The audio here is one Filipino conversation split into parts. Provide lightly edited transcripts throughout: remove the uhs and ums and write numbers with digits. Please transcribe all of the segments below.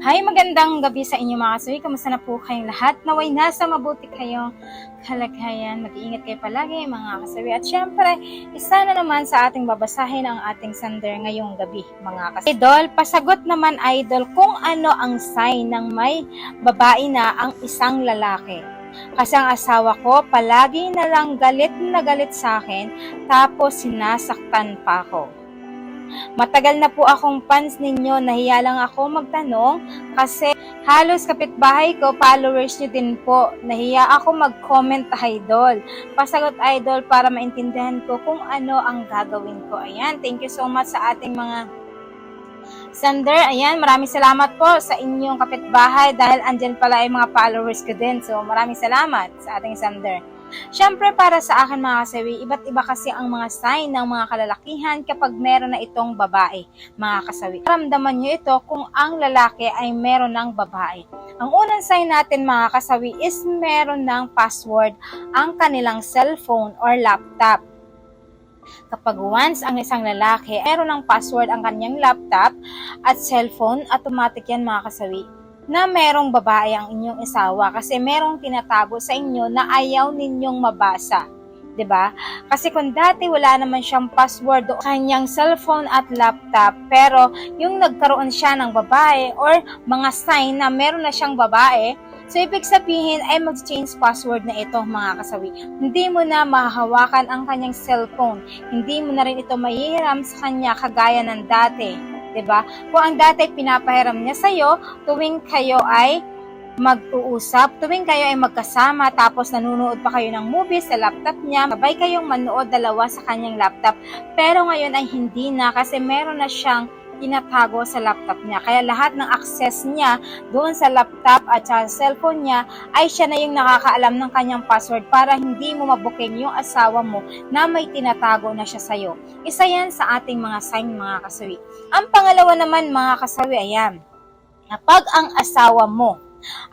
Hi, magandang gabi sa inyo mga kasuwi. Kamusta na po kayong lahat? Naway nasa mabuti kayong kalagayan. Mag-iingat kayo palagi mga kasuwi. At syempre, isa na naman sa ating babasahin ang ating sender ngayong gabi mga kasuwi. Idol, pasagot naman idol kung ano ang sign ng may babae na ang isang lalaki. Kasi ang asawa ko palagi na lang galit na galit sa akin tapos sinasaktan pa ako. Matagal na po akong fans ninyo, nahiya lang ako magtanong kasi halos kapitbahay ko, followers nyo din po. Nahiya ako mag-comment idol. Pasagot idol para maintindihan ko kung ano ang gagawin ko. Ayan, thank you so much sa ating mga sender. Ayan, maraming salamat po sa inyong kapitbahay dahil andyan pala ay mga followers ko din. So maraming salamat sa ating sender. Siyempre para sa akin mga kasawi, iba't iba kasi ang mga sign ng mga kalalakihan kapag meron na itong babae, mga kasawi. Ramdaman nyo ito kung ang lalaki ay meron ng babae. Ang unang sign natin mga kasawi is meron ng password ang kanilang cellphone or laptop. Kapag once ang isang lalaki meron ng password ang kanyang laptop at cellphone, automatic yan mga kasawi na merong babae ang inyong asawa kasi merong tinatago sa inyo na ayaw ninyong mabasa. 'Di ba? Kasi kung dati wala naman siyang password o kanyang cellphone at laptop, pero yung nagkaroon siya ng babae or mga sign na meron na siyang babae, so ibig sabihin ay mag-change password na ito mga kasawi. Hindi mo na mahahawakan ang kanyang cellphone. Hindi mo na rin ito mahihiram sa kanya kagaya ng dati. 'Di ba? Kung ang dati pinapahiram niya sa iyo tuwing kayo ay mag-uusap, tuwing kayo ay magkasama tapos nanonood pa kayo ng movie sa laptop niya, sabay kayong manood dalawa sa kanyang laptop. Pero ngayon ay hindi na kasi meron na siyang tinatago sa laptop niya. Kaya lahat ng access niya doon sa laptop at sa cellphone niya ay siya na yung nakakaalam ng kanyang password para hindi mo mabuking yung asawa mo na may tinatago na siya sa'yo. Isa yan sa ating mga sign mga kasawi. Ang pangalawa naman mga kasawi, ayan, kapag ang asawa mo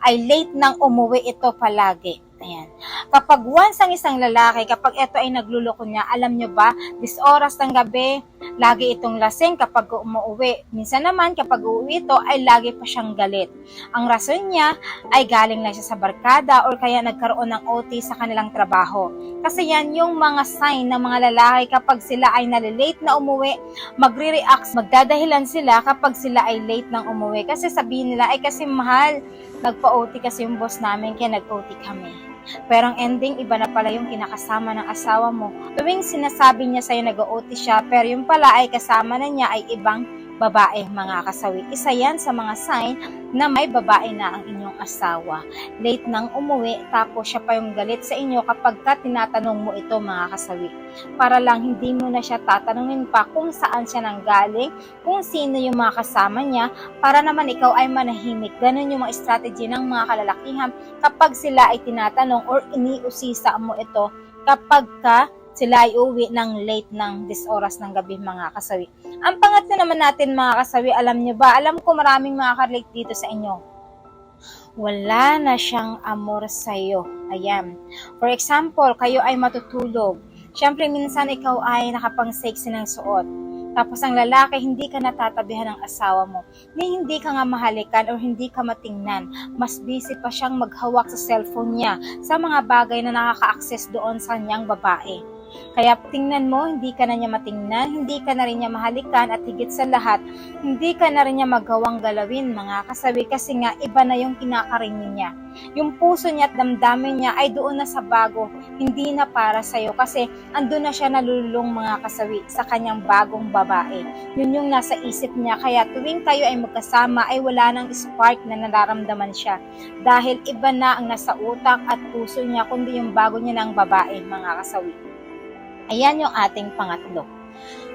ay late nang umuwi ito palagi. Ayan. Kapag once ang isang lalaki, kapag ito ay nagluloko niya, alam nyo ba, this oras ng gabi, lagi itong lasing kapag umuwi. Minsan naman, kapag uuwi ito, ay lagi pa siyang galit. Ang rason niya ay galing lang siya sa barkada or kaya nagkaroon ng OT sa kanilang trabaho. Kasi yan yung mga sign ng mga lalaki kapag sila ay nalilate na umuwi, magre-react, magdadahilan sila kapag sila ay late nang umuwi. Kasi sabihin nila, ay kasi mahal, nagpa-OT kasi yung boss namin, kaya nag-OT kami. Pero ang ending, iba na pala yung kinakasama ng asawa mo. Tuwing sinasabi niya sa'yo nag-OT siya, pero yung pala ay kasama na niya ay ibang babae mga kasawi. Isa yan sa mga sign na may babae na ang inyong asawa. Late nang umuwi, tapos siya pa yung galit sa inyo kapag ka tinatanong mo ito mga kasawi. Para lang hindi mo na siya tatanungin pa kung saan siya nanggaling, kung sino yung mga kasama niya, para naman ikaw ay manahimik. Ganun yung mga strategy ng mga kalalakihan kapag sila ay tinatanong or iniusisa mo ito kapag ka sila ay uwi ng late ng this oras ng gabi mga kasawi. Ang pangatlo naman natin mga kasawi, alam nyo ba? Alam ko maraming makaka-relate dito sa inyo. Wala na siyang amor sa'yo. Ayan. For example, kayo ay matutulog. Siyempre minsan ikaw ay nakapang-sexy ng suot. Tapos ang lalaki, hindi ka natatabihan ng asawa mo. Hindi ka nga mahalikan o hindi ka matingnan. Mas busy pa siyang maghawak sa cellphone niya sa mga bagay na nakaka-access doon sa kanyang babae. Kaya tingnan mo, hindi ka na niya matingnan, hindi ka na rin niya mahalikan at higit sa lahat, hindi ka na rin niya magawang galawin mga kasawi kasi nga iba na yung kinakaringin niya. Yung puso niya at damdamin niya ay doon na sa bago, hindi na para sa'yo kasi andun na siya nalulung mga kasawi sa kanyang bagong babae. Yun yung nasa isip niya kaya tuwing kayo ay magkasama ay wala nang spark na nararamdaman siya dahil iba na ang nasa utak at puso niya kundi yung bago niya ng babae mga kasawi. Ayan yung ating pangatlo.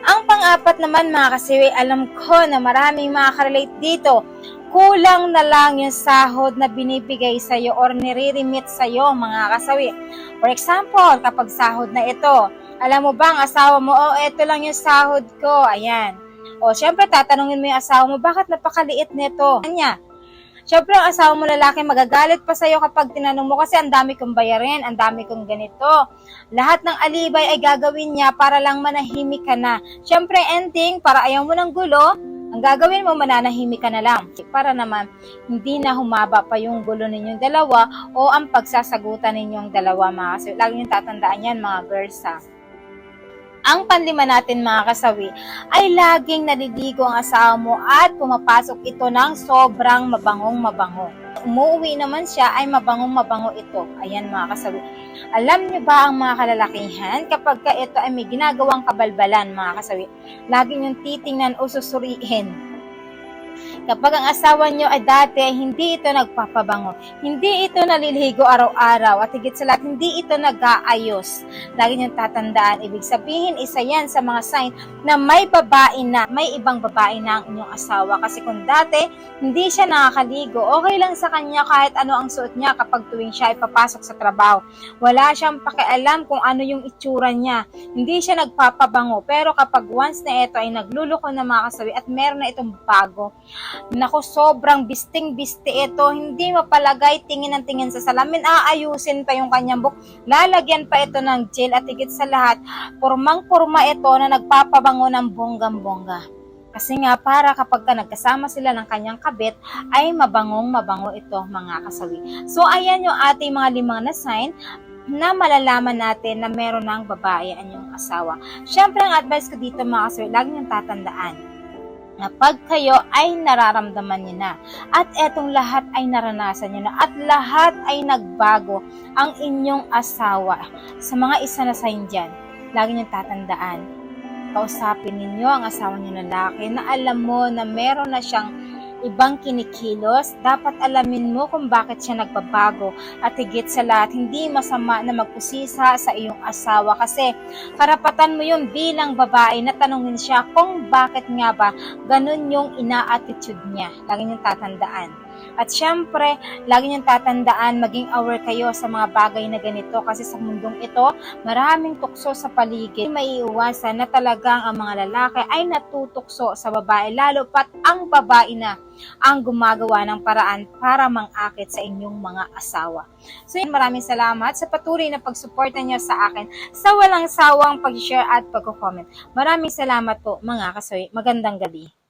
Ang pang-apat naman mga kasiwi, alam ko na maraming makaka-relate dito. Kulang na lang yung sahod na binibigay sa'yo or nire-remit sa'yo mga kasawi. For example, kapag sahod na ito, alam mo ba ang asawa mo, eto lang yung sahod ko, ayan. O syempre tatanungin mo yung asawa mo, bakit napakaliit nito? Kanya. Siyempre, ang asawa mo lalaki magagalit pa sa'yo kapag tinanong mo kasi ang dami kong bayarin, ang dami kong ganito. Lahat ng alibay ay gagawin niya para lang manahimik ka na. Siyempre, ending, para ayaw mo ng gulo, Ang gagawin mo, mananahimik ka na lang para naman hindi na humaba pa yung gulo ninyong dalawa o ang pagsasagutan ninyong dalawa, mga kasawi. Lagi niyong tatandaan yan, mga girls, ha. Ang panlima natin, mga kasawi, ay laging naliligo ang asawa mo at pumapasok ito ng sobrang mabango. Umuwi naman siya ay mabango ito. Ayan, mga kasawi. Alam niyo ba ang mga kalalakihan, kapag ka ito ay may ginagawang kabalbalan, mga kasawi, lagi niyong titingnan o susuriin. Kapag ang asawa nyo ay dati ay hindi ito nagpapabango, hindi ito naliligo araw-araw, at higit sa lahat, hindi ito nag-aayos. Lagi niyong tatandaan, ibig sabihin, isa yan sa mga sign na may babae na, may ibang babae na ang inyong asawa. Kasi kung dati, hindi siya nakakaligo, okay lang sa kanya kahit ano ang suot niya kapag tuwing siya ay papasok sa trabaho. Wala siyang pakialam kung ano yung itsura niya. Hindi siya nagpapabango. Pero kapag once na ito ay nagluluko na, mga kasawi, at meron na itong bago, naku, sobrang bisting-bisti ito. Hindi mapalagay, tingin ng tingin sa salamin. Aayusin pa yung kanyang buhok. Lalagyan pa ito ng gel, at higit sa lahat, pormang-porma ito na nagpapabango ng bonggang-bongga. Kasi nga, para kapag nagkasama sila ng kanyang kabit, ay mabango ito, mga kasawi. So, ayan yung ating mga 5 na sign na malalaman natin na meron ng babae ang iyong asawa. Siyempre, ang advice ko dito, mga kasawi, lagi niyong tatandaan na pag kayo ay nararamdaman niyo na at etong lahat ay naranasan niyo na at lahat ay nagbago ang inyong asawa, sa mga isa na sign dyan, lagi niyong tatandaan, kausapin ninyo ang asawa niyo na lalaki na alam mo na meron na siyang ibang kinikilos. Dapat alamin mo kung bakit siya nagbabago, at higit sa lahat, hindi masama na magkusisa sa iyong asawa, kasi karapatan mo yun bilang babae na tanungin siya kung bakit nga ba ganun yung ina-attitude niya. Lagi niyong tatandaan. At syempre, lagi niyong tatandaan, maging aware kayo sa mga bagay na ganito, kasi sa mundong ito, maraming tukso sa paligid. May iiwasan na talagang ang mga lalaki ay natutukso sa babae, lalo pat ang babae na ang gumagawa ng paraan para mang-akit sa inyong mga asawa. So yun, maraming salamat sa patuloy na pagsuporta niyo sa akin sa walang sawang pag-share at pag-comment. Maraming salamat po, mga kasawi. Magandang gabi.